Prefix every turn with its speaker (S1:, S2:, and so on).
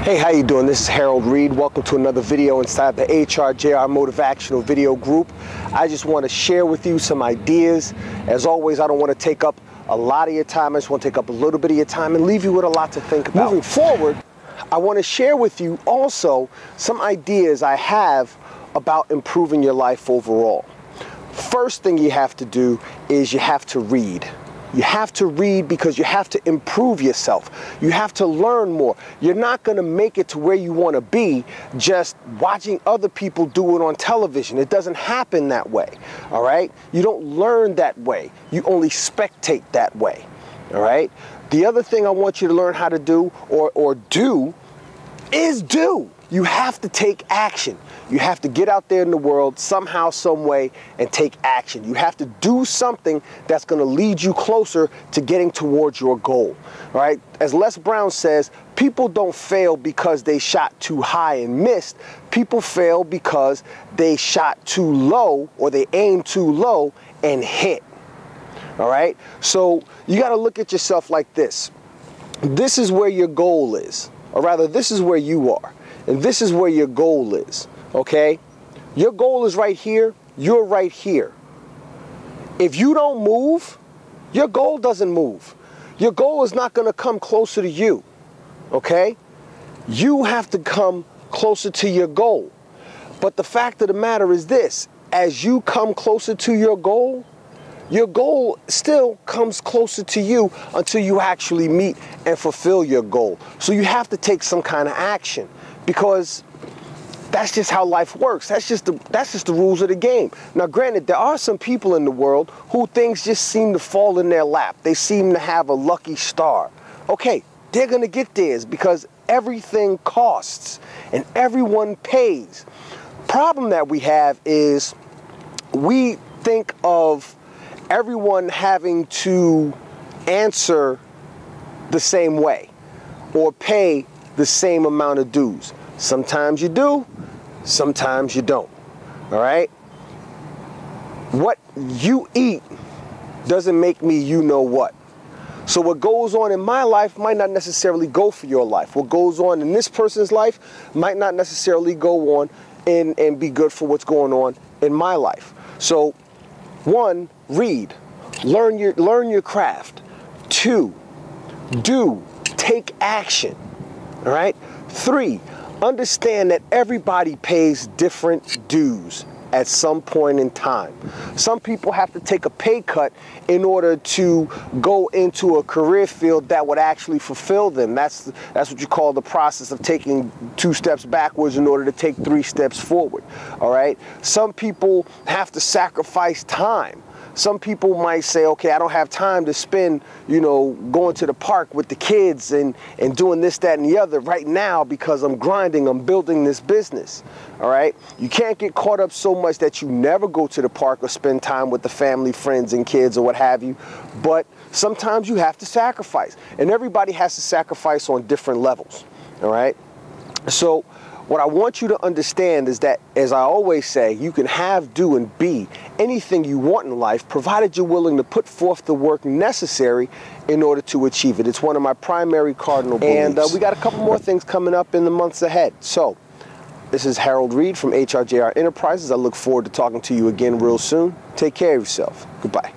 S1: Hey, how you doing? This is Harold Reed. Welcome to another video inside the HRJR Motivational Video Group. I just want to share with you some ideas. As always, I don't want to take up a lot of your time. I just want to take up a little bit of your time and leave you with a lot to think about. Moving forward, I want to share with you also some ideas I have about improving your life overall. First thing you have to do is you have to read. You have to read because you have to improve yourself. You have to learn more. You're not going to make it to where you want to be just watching other people do it on television. It doesn't happen that way, all right? You don't learn that way. You only spectate that way, all right? The other thing I want you to learn how to do or do is do. You have to take action. You have to get out there in the world somehow, some way, and take action. You have to do something that's going to lead you closer to getting towards your goal. All right? As Les Brown says, people don't fail because they shot too high and missed. People fail because they shot too low or they aimed too low and hit. All right? So you got to look at yourself like this. This is where your goal is, or rather, this is where you are. And this is where your goal is, okay? Your goal is right here, you're right here. If you don't move, your goal doesn't move. Your goal is not gonna come closer to you, okay? You have to come closer to your goal. But the fact of the matter is this, as you come closer to your goal still comes closer to you until you actually meet and fulfill your goal. So you have to take some kind of action. Because that's just how life works. That's just the rules of the game. Now, granted, there are some people in the world who things just seem to fall in their lap. They seem to have a lucky star. Okay, they're gonna get theirs because everything costs and everyone pays. Problem that we have is we think of everyone having to answer the same way or pay the same amount of dues. Sometimes you do, sometimes you don't, all right? What you eat doesn't make me you know what. So what goes on in my life might not necessarily go for your life. What goes on in this person's life might not necessarily go on and be good for what's going on in my life. So, one, read, learn your craft. Two, do, take action. All right? 3, understand that everybody pays different dues at some point in time. Some people have to take a pay cut in order to go into a career field that would actually fulfill them. That's what you call the process of taking 2 steps backwards in order to take 3 steps forward. All right? Some people have to sacrifice time. Some people might say, okay, I don't have time to spend, going to the park with the kids and doing this, that, and the other right now because I'm grinding, I'm building this business, all right? You can't get caught up so much that you never go to the park or spend time with the family, friends, and kids or what have you, but sometimes you have to sacrifice, and everybody has to sacrifice on different levels, all right? So what I want you to understand is that, as I always say, you can have, do, and be anything you want in life, provided you're willing to put forth the work necessary in order to achieve it. It's one of my primary cardinal beliefs. And we got a couple more things coming up in the months ahead. So, this is Harold Reed from HRJR Enterprises. I look forward to talking to you again real soon. Take care of yourself. Goodbye.